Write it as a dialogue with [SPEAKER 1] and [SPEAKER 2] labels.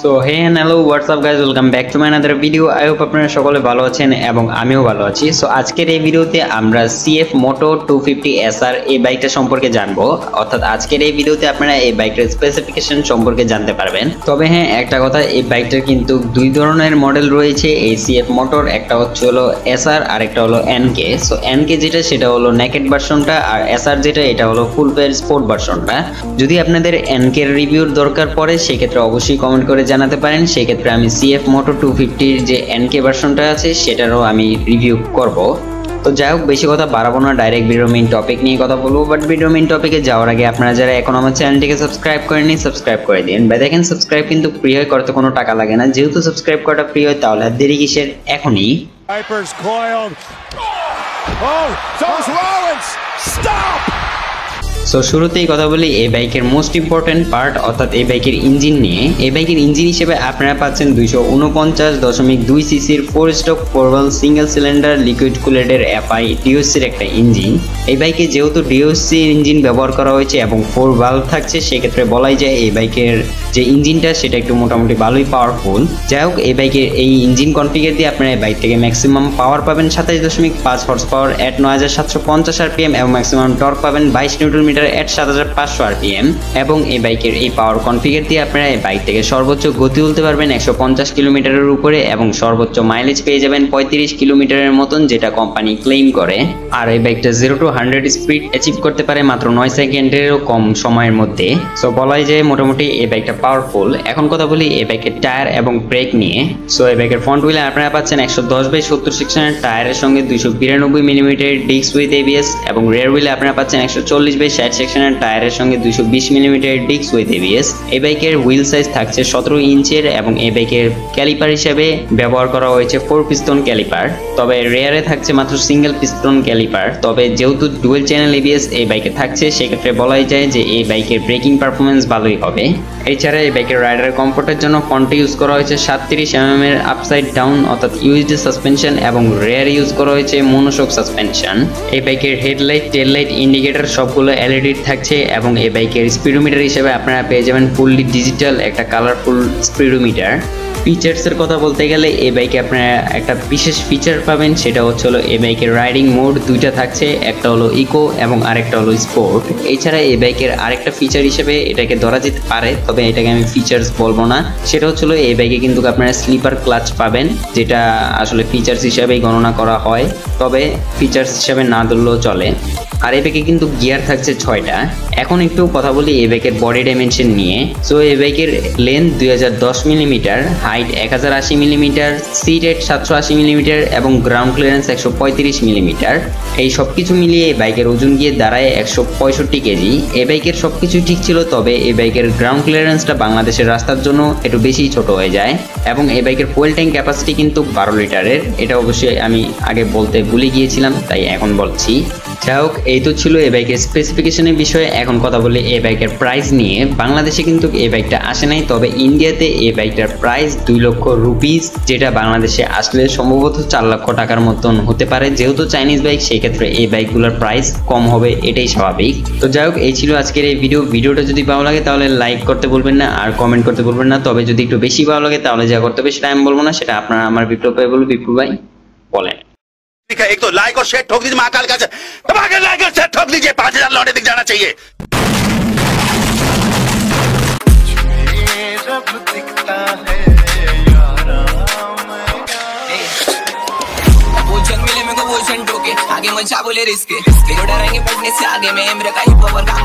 [SPEAKER 1] So hey hello WhatsApp guys, welcome back to my another video. I hope আপনারা সকলে ভালো আছেন এবং আমিও ভালো আছি। সো আজকের এই ভিডিওতে আমরা CF Moto 250 SR এই বাইকটা সম্পর্কে জানবো। অর্থাৎ আজকের এই ভিডিওতে আপনারা এই বাইকটার স্পেসিফিকেশন সম্পর্কে জানতে পারবেন। তবে হ্যাঁ, একটা কথা, এই বাইকটার কিন্তু দুই ধরনের মডেল রয়েছে এই CF Motor। একটা হচ্ছে হলো SR আর একটা হলো NK। সো NK যেটা সেটা হলো নেকেড ভার্সনটা, আর SR যেটা এটা হলো ফুল পেয়ার স্পোর্ট ভার্সনটা। যদি আপনাদের NK এর রিভিউর দরকার পড়ে সেক্ষেত্রে অবশ্যই কমেন্ট করে জানাতে পারেন। সেক্ষেত্রে আমি CF Moto 250 যে NK ভার্সনটা আছে সেটারও আমি রিভিউ করব। তো যাই হোক, বেশি কথা বাড়াবো না, ডাইরেক্ট ভিডিও মেইন টপিক নিয়ে কথা বলবো। বাট ভিডিও মেইন টপিকে যাওয়ার আগে আপনারা যারা এখন আমার চ্যানেলটিকে সাবস্ক্রাইব করেননি সাবস্ক্রাইব করে দিন। ভাই দেখেন, সাবস্ক্রাইব কিন্তু ফ্রি হয়, করতে কোনো টাকা লাগে না। যেহেতু সাবস্ক্রাইব করাটা ফ্রি হয় তাহলে আর দেরি কিসের, এখনই। সো শুরুতেই কথা বলি এই বাইকের মোস্ট ইম্পর্টেন্ট পার্ট অর্থাৎ এই বাইকের ইঞ্জিন নিয়ে। এই বাইকের ইঞ্জিন হিসেবে আপনারা পাচ্ছেন 249.2 সিসির 4 stroke 4 valve single cylinder liquid কুলেটের FI DOCর একটা ইঞ্জিন। এই বাইকে যেহেতু DOC ইঞ্জিন ব্যবহার করা হয়েছে এবং 4 ভালভ থাকছে, সেক্ষেত্রে বলাই যায় এই বাইকের যে ইঞ্জিনটা সেটা একটু মোটামুটি ভালোই পাওয়ারফুল। যাই হোক, এই বাইকের এই ইঞ্জিন কনফিগার দিয়ে আপনারা এই বাইক থেকে ম্যাক্সিমাম পাওয়ার পাবেন 27.5 হর্স পাওয়ার এট 9750 RPM এবং ম্যাক্সিমাম টর্ক পাবেন 22 নিউটন মিটার এট 7500 RPM। এবং এই বাইকের এই পাওয়ার কনফিগার দিয়ে আপনারা এই বাইক থেকে সর্বোচ্চ গতি তুলতে পারবেন 150 কিলোমিটারের উপরে এবং সর্বোচ্চ মাইলেজ পেয়ে যাবেন 35 কিলোমিটারের মতন, যেটা কোম্পানি ক্লেম করে। আর এই বাইকটা 0 to 100 স্পিড অ্যাচিভ করতে পারে মাত্র 9 সেকেন্ডেরও কম সময়ের মধ্যে। সো বলাই যায় মোটামুটি এই বাইকটা পাওয়ারফুল। এখন কথা বলি এই বাইকের টায়ার এবং ব্রেক নিয়ে। সো এই বাইকের ফ্রন্ট হুইলে আপনারা পাচ্ছেন 110/70 সেকশনের টায়ারের সঙ্গে 292 মিলিমিটার ডিস্ক উইথ ABS এবং রিয়ার হুইলে আপনারা পাচ্ছেন 140/60 সেকশনের টায়ারের সঙ্গে 220 মিলিমিটার ডিস্ক উইথ ABS। এই বাইকের হুইল সাইজ থাকছে 17 ইঞ্চের এবং এই বাইকের ক্যালিপার হিসেবে ব্যবহার করা হয়েছে 4 পিস্টন ক্যালিপার। তবে রেয়ারে থাকছে মাত্র সিঙ্গেল পিস্টন ক্যালিপার। তবে যেহেতু ডুয়েল চ্যানেল ABS এই বাইকে থাকছে, সেক্ষেত্রে বলাই যায় যে এই বাইকের ব্রেকিং পারফরমেন্স ভালোই হবে। এছাড়া এই বাইকের রাইডার কমফোর্টের জন্য ফ্রন্টে ইউজ করা হয়েছে 37 mm এর আপসাইড ডাউন অর্থাৎ UHD সাসপেনশন এবং রেয়ার ইউজ করা হয়েছে মনোশক সাসপেনশন। এই বাইকের হেডলাইট, টেল লাইট, ইন্ডিকেটর সবগুলো LED থাকছে এবং এই বাইকের স্পিডোমিটার হিসেবে আপনারা পেয়ে যাবেন ফুললি ডিজিটাল একটা কালারফুল স্পিডোমিটার। ফিচার্সের কথা বলতে গেলে এই বাইকে আপনারা একটা বিশেষ ফিচার পাবেন, সেটা হচ্ছে হলো এই বাইকের রাইডিং মোড দুইটা থাকছে, একটা হলো ইকো এবং আরেকটা হলো স্পোর্ট। এছাড়া এই বাইকের আরেকটা ফিচার হিসেবে এটাকে ধরা যেতে পারে, তবে এটাকে আমি ফিচার্স বলবো না। সেটা হচ্ছে হলো এই বাইকে কিন্তু আপনারা স্লিপার ক্লাচ পাবেন, যেটা আসলে ফিচার্স হিসাবেই গণনা করা হয়, তবে ফিচার্স হিসাবে না ধরলেও চলে। আর এই বাইকে কিন্তু গিয়ার থাকছে 6টা। এখন একটু কথা বলি এই বাইকের বডি ডাইমেনশন নিয়ে। সো এই বাইকের length 2010 millimeter, height 1080 millimeter, seat height 780 millimeter এবং গ্রাউন্ড ক্লিয়ারেন্স 135 মিলিমিটার। এই সব কিছু মিলিয়ে এই বাইকের ওজন গিয়ে দাঁড়ায় 165 কেজি। এই বাইকের সব কিছু ঠিক ছিল, তবে এই বাইকের গ্রাউন্ড ক্লিয়ারেন্সটা বাংলাদেশের রাস্তার জন্য একটু বেশি ছোট হয়ে যায়। এবং এই বাইকের ফুয়েল ট্যাঙ্ক ক্যাপাসিটি কিন্তু 12 লিটারের। এটা অবশ্যই আমি আগে বলতে ভুলে গিয়েছিলাম, তাই এখন বলছি। যাই হোক, এই তো ছিল এই বাইকের স্পেসিফিকেশনের বিষয়ে। এখন কথা বলি এই বাইকের প্রাইস নিয়ে। বাংলাদেশে কিন্তু এই বাইকটা আসে নাই, তবে ইন্ডিয়াতে এই বাইকটার প্রাইস 2 লক্ষ রুপিস, যেটা বাংলাদেশে আসলে সম্ভবত 4 লক্ষ টাকার মতন হতে পারে। যেহেতু চাইনিজ বাইক, সেই ক্ষেত্রে এই বাইকগুলোর প্রাইস কম হবে, এটাই স্বাভাবিক। তো যাই হোক, এই ছিল আজকের এই ভিডিওটা যদি ভালো লাগে তাহলে লাইক করতে বলবেন না আর কমেন্ট করতে বলবেন না। তবে যদি একটু বেশি ভালো লাগে তাহলে যা করতে হবে সেটা আমি বলবো না, সেটা আপনারা আমার বিপ্লব ভাই বলবো। বিপ্লব ভাই বলেন।
[SPEAKER 2] एक तो लाइक और शेयर ठोक दीजिए, महाकाल का लाइक और शेयर ठोक दीजिए, 5000 लौटे दिख जाना चाहिए।
[SPEAKER 3] आगे मचा बोले रिस्क डरेंगे पढ़ने से आगे में काम